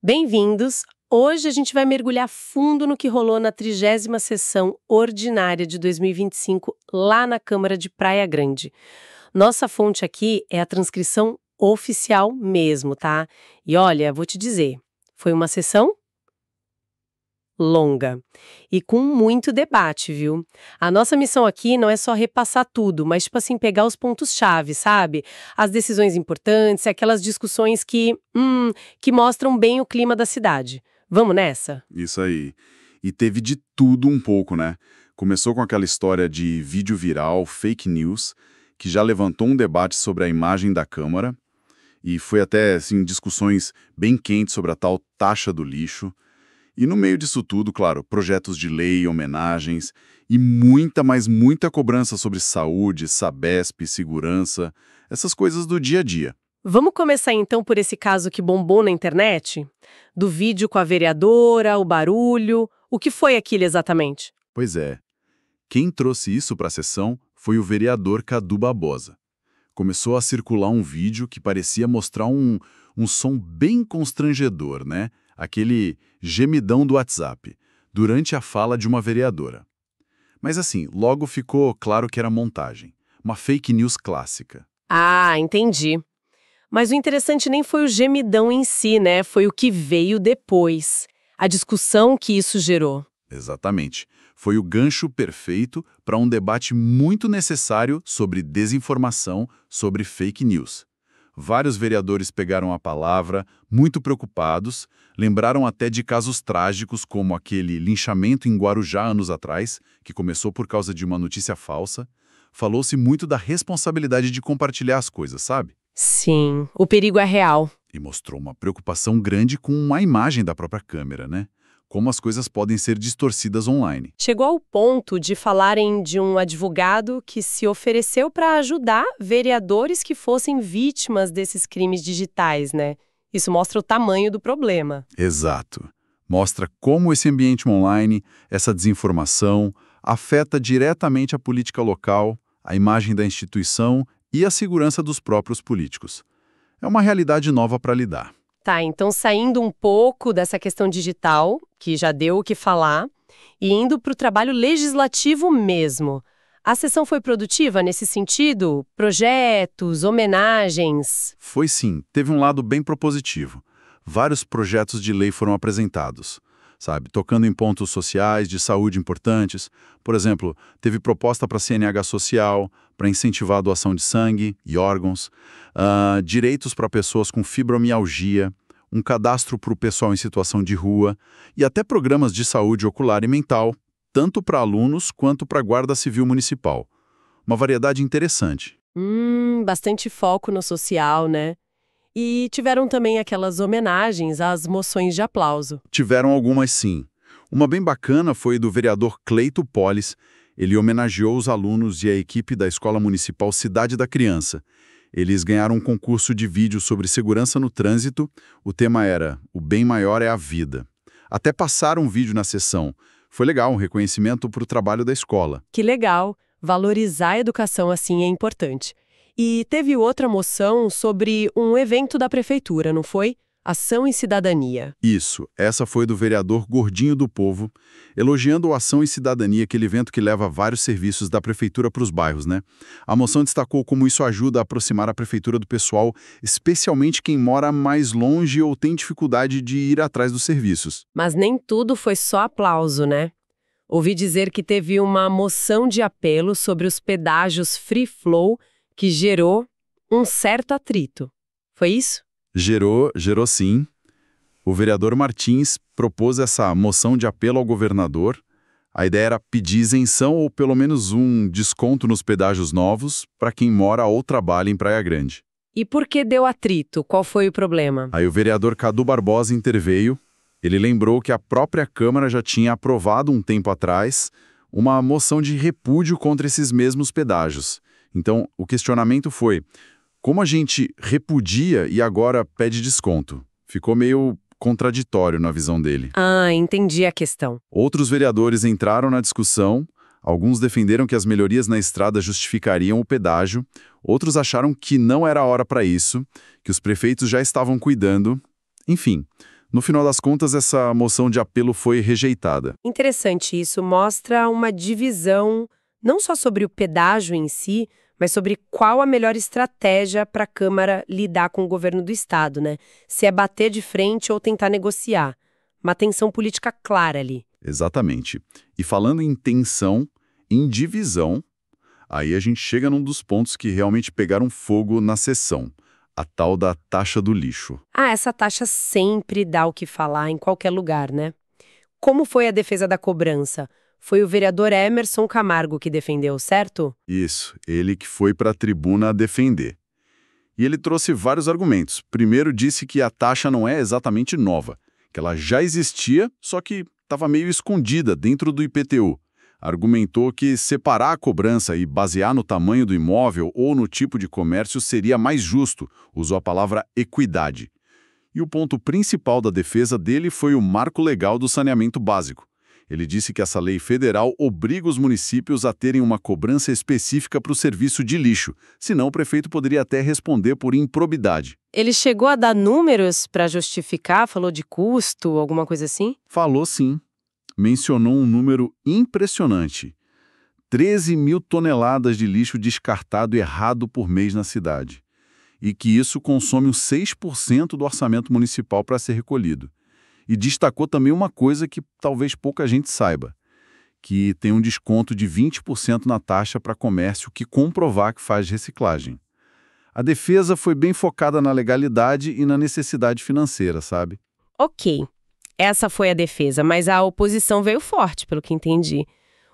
Bem-vindos! Hoje a gente vai mergulhar fundo no que rolou na 30ª sessão ordinária de 2025 lá na Câmara de Praia Grande. Nossa fonte aqui é a transcrição oficial mesmo, tá? E olha, vou te dizer, foi uma sessão longa e com muito debate, viu? A nossa missão aqui não é só repassar tudo, mas tipo assim, pegar os pontos-chave, sabe? As decisões importantes, aquelas discussões que mostram bem o clima da cidade. Vamos nessa? Isso aí. E teve de tudo um pouco, né? Começou com aquela história de vídeo viral, fake news, que já levantou um debate sobre a imagem da Câmara, e foi até, assim, discussões bem quentes sobre a tal taxa do lixo. E no meio disso tudo, claro, projetos de lei, homenagens e muita, mas muita cobrança sobre saúde, Sabesp, segurança, essas coisas do dia a dia. Vamos começar então por esse caso que bombou na internet? Do vídeo com a vereadora, o barulho. O que foi aquilo exatamente? Pois é. Quem trouxe isso para a sessão foi o vereador Cadu Barbosa. Começou a circular um vídeo que parecia mostrar um som bem constrangedor, né? Aquele gemidão do WhatsApp, durante a fala de uma vereadora. Mas assim, logo ficou claro que era montagem. Uma fake news clássica. Ah, entendi. Mas o interessante nem foi o gemidão em si, né? Foi o que veio depois. A discussão que isso gerou. Exatamente. Foi o gancho perfeito para um debate muito necessário sobre desinformação, sobre fake news. Vários vereadores pegaram a palavra, muito preocupados, lembraram até de casos trágicos como aquele linchamento em Guarujá anos atrás, que começou por causa de uma notícia falsa. Falou-se muito da responsabilidade de compartilhar as coisas, sabe? Sim, o perigo é real. E mostrou uma preocupação grande com a imagem da própria câmera, né? Como as coisas podem ser distorcidas online. Chegou ao ponto de falarem de um advogado que se ofereceu para ajudar vereadores que fossem vítimas desses crimes digitais, né? Isso mostra o tamanho do problema. Exato. Mostra como esse ambiente online, essa desinformação, afeta diretamente a política local, a imagem da instituição e a segurança dos próprios políticos. É uma realidade nova para lidar. Tá, então saindo um pouco dessa questão digital, que já deu o que falar, e indo para o trabalho legislativo mesmo. A sessão foi produtiva nesse sentido? Projetos, homenagens? Foi sim, teve um lado bem propositivo. Vários projetos de lei foram apresentados, sabe, tocando em pontos sociais, de saúde importantes. Por exemplo, teve proposta para CNH social, para incentivar a doação de sangue e órgãos, direitos para pessoas com fibromialgia, um cadastro para o pessoal em situação de rua e até programas de saúde ocular e mental, tanto para alunos quanto para a Guarda Civil Municipal. Uma variedade interessante. Bastante foco no social, né? E tiveram também aquelas homenagens às moções de aplauso. Tiveram algumas sim. Uma bem bacana foi do vereador Cleito Polis. Ele homenageou os alunos e a equipe da Escola Municipal Cidade da Criança. Eles ganharam um concurso de vídeo sobre segurança no trânsito. O tema era "O bem maior é a vida". Até passaram um vídeo na sessão. Foi legal, um reconhecimento para o trabalho da escola. Que legal! Valorizar a educação assim é importante. E teve outra moção sobre um evento da prefeitura, não foi? Ação e Cidadania. Isso, essa foi do vereador Gordinho do Povo, elogiando o Ação e Cidadania, aquele evento que leva vários serviços da prefeitura para os bairros, né? A moção destacou como isso ajuda a aproximar a prefeitura do pessoal, especialmente quem mora mais longe ou tem dificuldade de ir atrás dos serviços. Mas nem tudo foi só aplauso, né? Ouvi dizer que teve uma moção de apelo sobre os pedágios free flow que gerou um certo atrito. Foi isso? Gerou sim. O vereador Martins propôs essa moção de apelo ao governador. A ideia era pedir isenção ou pelo menos um desconto nos pedágios novos para quem mora ou trabalha em Praia Grande. E por que deu atrito? Qual foi o problema? Aí o vereador Cadu Barbosa interveio. Ele lembrou que a própria Câmara já tinha aprovado um tempo atrás uma moção de repúdio contra esses mesmos pedágios. Então, o questionamento foi: como a gente repudia e agora pede desconto? Ficou meio contraditório na visão dele. Ah, entendi a questão. Outros vereadores entraram na discussão, alguns defenderam que as melhorias na estrada justificariam o pedágio, outros acharam que não era a hora para isso, que os prefeitos já estavam cuidando. Enfim, No final das contas, essa moção de apelo foi rejeitada. Interessante, isso mostra uma divisão não só sobre o pedágio em si, mas sobre qual a melhor estratégia para a Câmara lidar com o governo do Estado, né? Se é bater de frente ou tentar negociar. Uma tensão política clara ali. Exatamente. E falando em tensão, em divisão, aí a gente chega num dos pontos que realmente pegaram fogo na sessão, a tal da taxa do lixo. Ah, essa taxa sempre dá o que falar em qualquer lugar, né? Como foi a defesa da cobrança? Foi o vereador Emerson Camargo que defendeu, certo? Isso, ele que foi para a tribuna defender. E ele trouxe vários argumentos. Primeiro, disse que a taxa não é exatamente nova, que ela já existia, só que estava meio escondida dentro do IPTU. Argumentou que separar a cobrança e basear no tamanho do imóvel ou no tipo de comércio seria mais justo, usou a palavra equidade. E o ponto principal da defesa dele foi o marco legal do saneamento básico. Ele disse que essa lei federal obriga os municípios a terem uma cobrança específica para o serviço de lixo, senão o prefeito poderia até responder por improbidade. Ele chegou a dar números para justificar, falou de custo, alguma coisa assim? Falou sim. Mencionou um número impressionante. 13 mil toneladas de lixo descartado errado por mês na cidade. E que isso consome uns 6% do orçamento municipal para ser recolhido. E destacou também uma coisa que talvez pouca gente saiba, que tem um desconto de 20% na taxa para comércio que comprovar que faz reciclagem. A defesa foi bem focada na legalidade e na necessidade financeira, sabe? Ok, essa foi a defesa, mas a oposição veio forte, pelo que entendi.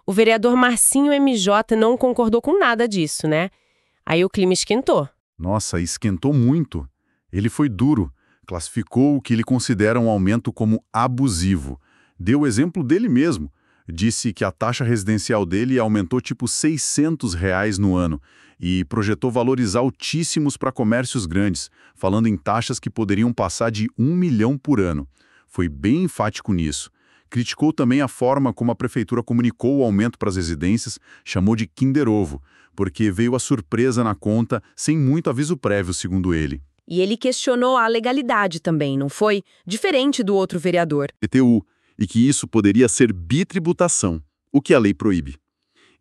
O vereador Marcinho MJ não concordou com nada disso, né? Aí o clima esquentou. Nossa, esquentou muito. Ele foi duro. Classificou o que ele considera um aumento como abusivo. Deu o exemplo dele mesmo. Disse que a taxa residencial dele aumentou tipo R$ 600 no ano e projetou valores altíssimos para comércios grandes, falando em taxas que poderiam passar de 1 milhão por ano. Foi bem enfático nisso. Criticou também a forma como a prefeitura comunicou o aumento para as residências, chamou de Kinder Ovo, porque veio a surpresa na conta sem muito aviso prévio, segundo ele. E ele questionou a legalidade também, não foi? Diferente do outro vereador. IPTU, e que isso poderia ser bitributação, o que a lei proíbe.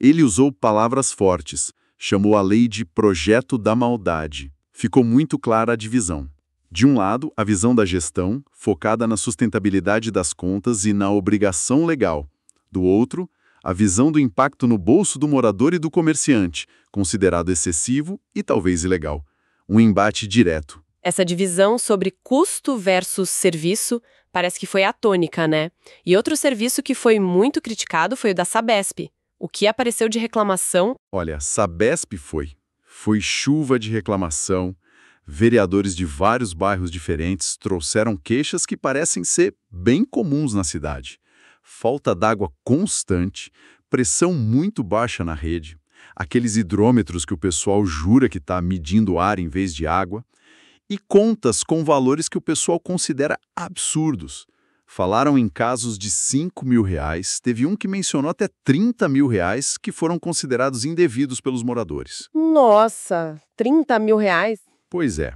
Ele usou palavras fortes, chamou a lei de projeto da maldade. Ficou muito clara a divisão. De um lado, a visão da gestão, focada na sustentabilidade das contas e na obrigação legal. Do outro, a visão do impacto no bolso do morador e do comerciante, considerado excessivo e talvez ilegal. Um embate direto. Essa divisão sobre custo versus serviço parece que foi a tônica, né? E outro serviço que foi muito criticado foi o da Sabesp. O que apareceu de reclamação? Olha, Sabesp foi chuva de reclamação. Vereadores de vários bairros diferentes trouxeram queixas que parecem ser bem comuns na cidade. Falta d'água constante, pressão muito baixa na rede, aqueles hidrômetros que o pessoal jura que está medindo ar em vez de água, e contas com valores que o pessoal considera absurdos. Falaram em casos de R$ 5.000, teve um que mencionou até R$ 30.000 que foram considerados indevidos pelos moradores. Nossa, R$ 30.000? Pois é.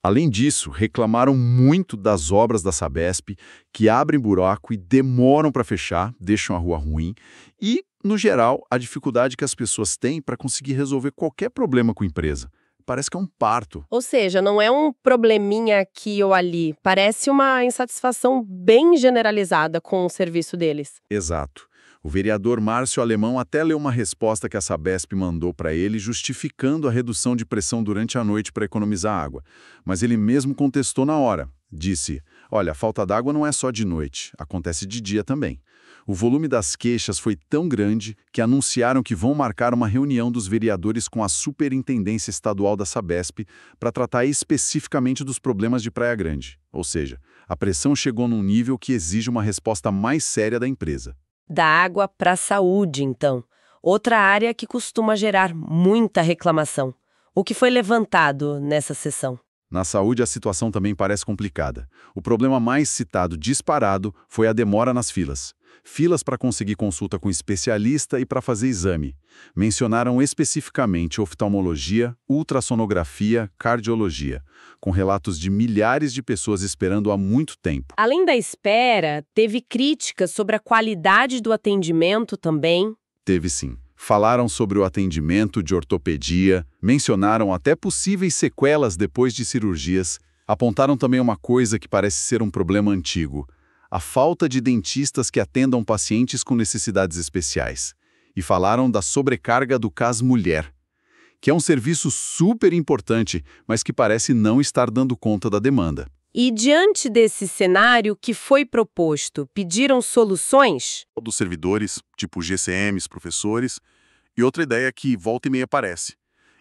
Além disso, reclamaram muito das obras da Sabesp, que abrem buraco e demoram para fechar, deixam a rua ruim, e, no geral, a dificuldade que as pessoas têm para conseguir resolver qualquer problema com a empresa. Parece que é um parto. Ou seja, não é um probleminha aqui ou ali. Parece uma insatisfação bem generalizada com o serviço deles. Exato. O vereador Márcio Alemão até leu uma resposta que a Sabesp mandou para ele justificando a redução de pressão durante a noite para economizar água. Mas ele mesmo contestou na hora. Disse, olha, a falta d'água não é só de noite, acontece de dia também. O volume das queixas foi tão grande que anunciaram que vão marcar uma reunião dos vereadores com a Superintendência Estadual da Sabesp para tratar especificamente dos problemas de Praia Grande. Ou seja, a pressão chegou num nível que exige uma resposta mais séria da empresa. Da água para a saúde, então. Outra área que costuma gerar muita reclamação. O que foi levantado nessa sessão? Na saúde, a situação também parece complicada. O problema mais citado disparado foi a demora nas filas. filas para conseguir consulta com especialista e para fazer exame. Mencionaram especificamente oftalmologia, ultrassonografia, cardiologia, com relatos de milhares de pessoas esperando há muito tempo. Além da espera, teve críticas sobre a qualidade do atendimento também. Teve sim. Falaram sobre o atendimento de ortopedia, mencionaram até possíveis sequelas depois de cirurgias, apontaram também uma coisa que parece ser um problema antigo: a falta de dentistas que atendam pacientes com necessidades especiais. E falaram da sobrecarga do CAS Mulher, que é um serviço super importante, mas que parece não estar dando conta da demanda. E diante desse cenário que foi proposto, pediram soluções? Dos servidores, tipo GCMs, professores, e outra ideia que volta e meia aparece: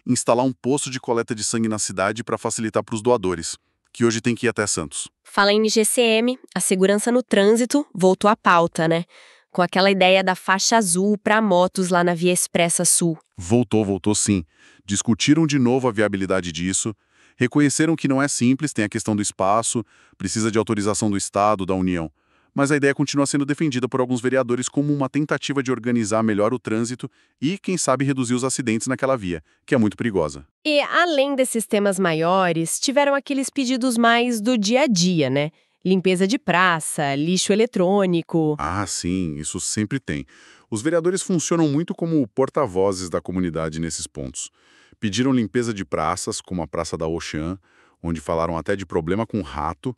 instalar um posto de coleta de sangue na cidade para facilitar para os doadores, que hoje tem que ir até Santos. Fala em GCM, a segurança no trânsito voltou à pauta, né? Com aquela ideia da faixa azul para motos lá na Via Expressa Sul. Voltou sim. Discutiram de novo a viabilidade disso, reconheceram que não é simples, tem a questão do espaço, precisa de autorização do Estado, da União. Mas a ideia continua sendo defendida por alguns vereadores como uma tentativa de organizar melhor o trânsito e, quem sabe, reduzir os acidentes naquela via, que é muito perigosa. E, além desses temas maiores, tiveram aqueles pedidos mais do dia a dia, né? Limpeza de praça, lixo eletrônico. Ah, sim, isso sempre tem. Os vereadores funcionam muito como porta-vozes da comunidade nesses pontos. Pediram limpeza de praças, como a Praça da Ocean, onde falaram até de problema com rato.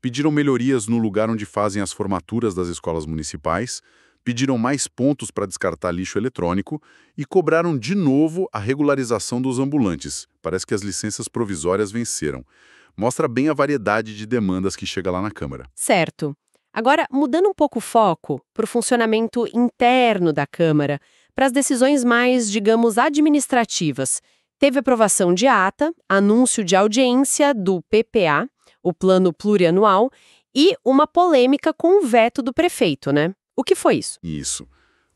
Pediram melhorias no lugar onde fazem as formaturas das escolas municipais, pediram mais pontos para descartar lixo eletrônico e cobraram de novo a regularização dos ambulantes. Parece que as licenças provisórias venceram. Mostra bem a variedade de demandas que chega lá na Câmara. Certo. Agora, mudando um pouco o foco para o funcionamento interno da Câmara, para as decisões mais, digamos, administrativas. Teve aprovação de ata, anúncio de audiência do PPA, o Plano Plurianual, e uma polêmica com o veto do prefeito, né? O que foi isso? Isso.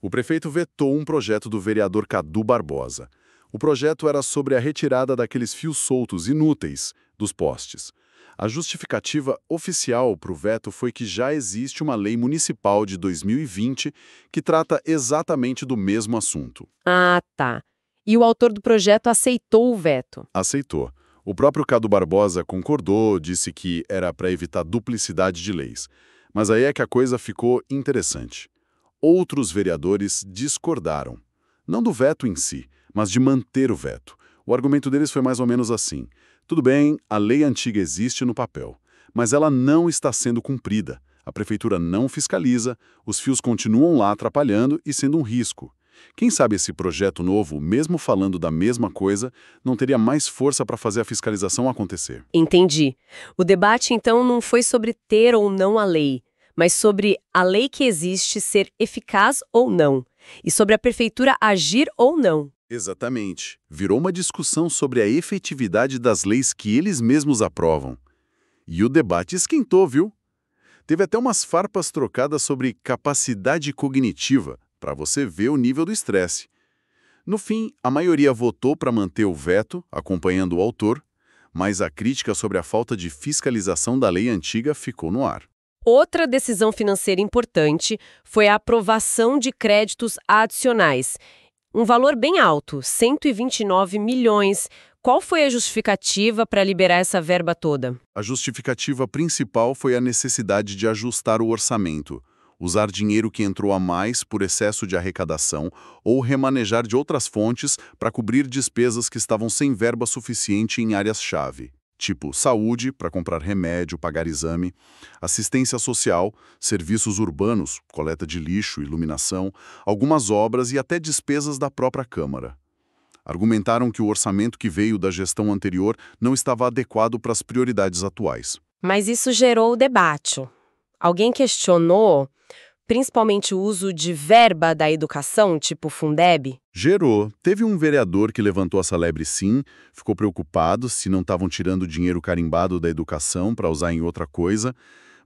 O prefeito vetou um projeto do vereador Cadu Barbosa. O projeto era sobre a retirada daqueles fios soltos inúteis dos postes. A justificativa oficial para o veto foi que já existe uma lei municipal de 2020 que trata exatamente do mesmo assunto. Ah, tá. E o autor do projeto aceitou o veto. Aceitou. O próprio Cadu Barbosa concordou, disse que era para evitar duplicidade de leis. Mas aí é que a coisa ficou interessante. Outros vereadores discordaram. Não do veto em si, mas de manter o veto. O argumento deles foi mais ou menos assim: tudo bem, a lei antiga existe no papel, mas ela não está sendo cumprida. A prefeitura não fiscaliza, os fios continuam lá atrapalhando e sendo um risco. Quem sabe esse projeto novo, mesmo falando da mesma coisa, não teria mais força para fazer a fiscalização acontecer. Entendi. O debate, então, não foi sobre ter ou não a lei, mas sobre a lei que existe ser eficaz ou não, e sobre a prefeitura agir ou não. Exatamente. Virou uma discussão sobre a efetividade das leis que eles mesmos aprovam. E o debate esquentou, viu? Teve até umas farpas trocadas sobre capacidade cognitiva, para você ver o nível do estresse. No fim, a maioria votou para manter o veto, acompanhando o autor, mas a crítica sobre a falta de fiscalização da lei antiga ficou no ar. Outra decisão financeira importante foi a aprovação de créditos adicionais. Um valor bem alto, 129 milhões. Qual foi a justificativa para liberar essa verba toda? A justificativa principal foi a necessidade de ajustar o orçamento, usar dinheiro que entrou a mais por excesso de arrecadação ou remanejar de outras fontes para cobrir despesas que estavam sem verba suficiente em áreas-chave, tipo saúde, para comprar remédio, pagar exame, assistência social, serviços urbanos, coleta de lixo, iluminação, algumas obras e até despesas da própria Câmara. Argumentaram que o orçamento que veio da gestão anterior não estava adequado para as prioridades atuais. Mas isso gerou debate. Alguém questionou, principalmente o uso de verba da educação, tipo Fundeb? Gerou. Teve um vereador que levantou essa lebre sim, ficou preocupado se não estavam tirando dinheiro carimbado da educação para usar em outra coisa,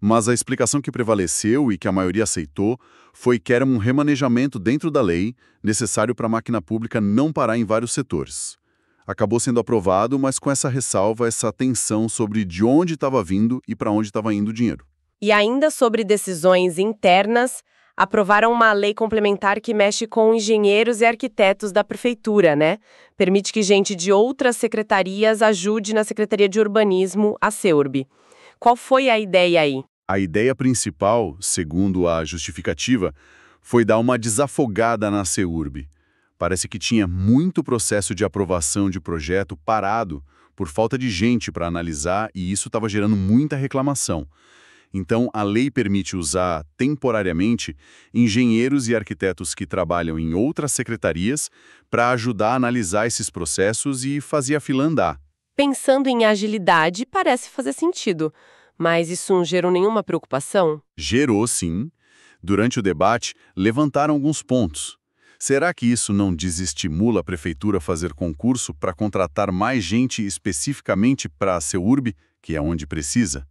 mas a explicação que prevaleceu e que a maioria aceitou foi que era um remanejamento dentro da lei, necessário para a máquina pública não parar em vários setores. Acabou sendo aprovado, mas com essa ressalva, essa tensão sobre de onde estava vindo e para onde estava indo o dinheiro. E ainda sobre decisões internas, aprovaram uma lei complementar que mexe com engenheiros e arquitetos da prefeitura, né? Permite que gente de outras secretarias ajude na Secretaria de Urbanismo, a CEURB. Qual foi a ideia aí? A ideia principal, segundo a justificativa, foi dar uma desafogada na CEURB. Parece que tinha muito processo de aprovação de projeto parado por falta de gente para analisar e isso estava gerando muita reclamação. Então, a lei permite usar, temporariamente, engenheiros e arquitetos que trabalham em outras secretarias para ajudar a analisar esses processos e fazer a fila andar. Pensando em agilidade, parece fazer sentido. Mas isso não gerou nenhuma preocupação? Gerou, sim. Durante o debate, levantaram alguns pontos. Será que isso não desestimula a prefeitura a fazer concurso para contratar mais gente especificamente para a CEURB, que é onde precisa?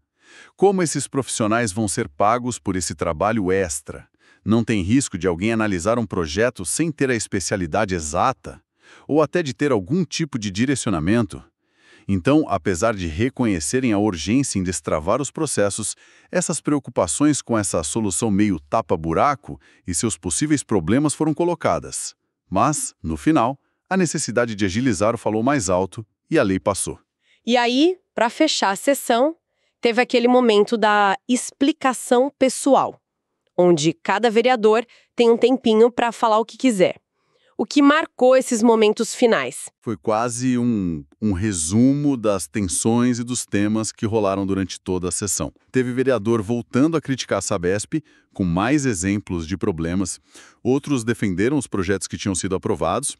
Como esses profissionais vão ser pagos por esse trabalho extra? Não tem risco de alguém analisar um projeto sem ter a especialidade exata? Ou até de ter algum tipo de direcionamento? Então, apesar de reconhecerem a urgência em destravar os processos, essas preocupações com essa solução meio tapa-buraco e seus possíveis problemas foram colocadas. Mas, no final, a necessidade de agilizar falou mais alto e a lei passou. E aí, para fechar a sessão, teve aquele momento da explicação pessoal, onde cada vereador tem um tempinho para falar o que quiser. O que marcou esses momentos finais? Foi quase um resumo das tensões e dos temas que rolaram durante toda a sessão. Teve vereador voltando a criticar a Sabesp, com mais exemplos de problemas. Outros defenderam os projetos que tinham sido aprovados.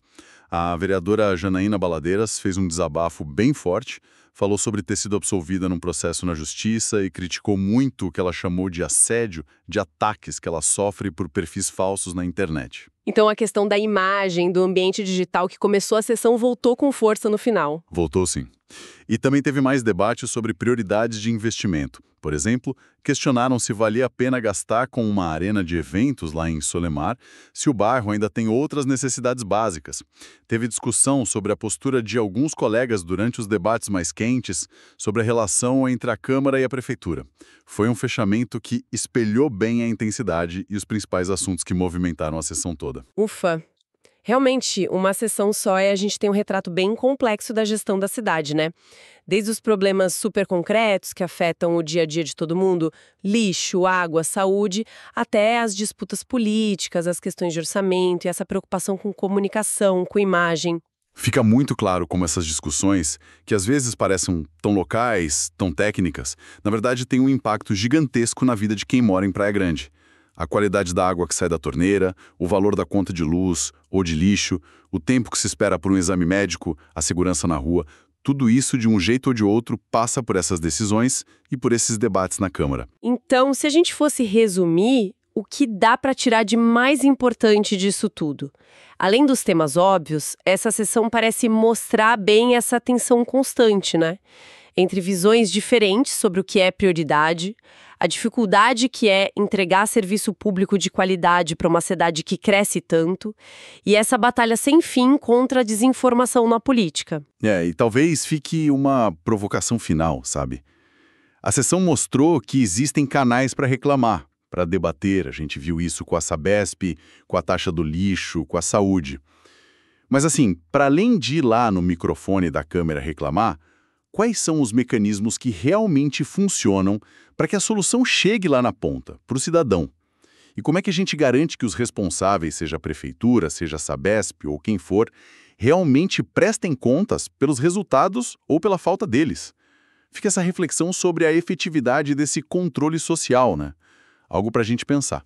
A vereadora Janaína Baladeiras fez um desabafo bem forte, falou sobre ter sido absolvida num processo na justiça e criticou muito o que ela chamou de assédio, de ataques que ela sofre por perfis falsos na internet. Então a questão da imagem, do ambiente digital que começou a sessão voltou com força no final. Voltou sim. E também teve mais debate sobre prioridades de investimento. Por exemplo, questionaram se valia a pena gastar com uma arena de eventos lá em Solemar, se o bairro ainda tem outras necessidades básicas. Teve discussão sobre a postura de alguns colegas durante os debates mais quentes, sobre a relação entre a Câmara e a Prefeitura. Foi um fechamento que espelhou bem a intensidade e os principais assuntos que movimentaram a sessão toda. Ufa! Realmente, uma sessão só e a gente tem um retrato bem complexo da gestão da cidade, né? Desde os problemas super concretos que afetam o dia a dia de todo mundo, lixo, água, saúde, até as disputas políticas, as questões de orçamento e essa preocupação com comunicação, com imagem. Fica muito claro como essas discussões, que às vezes parecem tão locais, tão técnicas, na verdade têm um impacto gigantesco na vida de quem mora em Praia Grande. A qualidade da água que sai da torneira, o valor da conta de luz ou de lixo, o tempo que se espera por um exame médico, a segurança na rua, tudo isso, de um jeito ou de outro, passa por essas decisões e por esses debates na Câmara. Então, se a gente fosse resumir, o que dá para tirar de mais importante disso tudo? Além dos temas óbvios, essa sessão parece mostrar bem essa tensão constante, né? Entre visões diferentes sobre o que é prioridade, a dificuldade que é entregar serviço público de qualidade para uma cidade que cresce tanto, e essa batalha sem fim contra a desinformação na política. E talvez fique uma provocação final, sabe? A sessão mostrou que existem canais para reclamar, para debater. A gente viu isso com a Sabesp, com a taxa do lixo, com a saúde. Mas assim, para além de ir lá no microfone da Câmara reclamar, quais são os mecanismos que realmente funcionam para que a solução chegue lá na ponta, para o cidadão? E como é que a gente garante que os responsáveis, seja a Prefeitura, seja a Sabesp ou quem for, realmente prestem contas pelos resultados ou pela falta deles? Fica essa reflexão sobre a efetividade desse controle social, né? Algo para a gente pensar.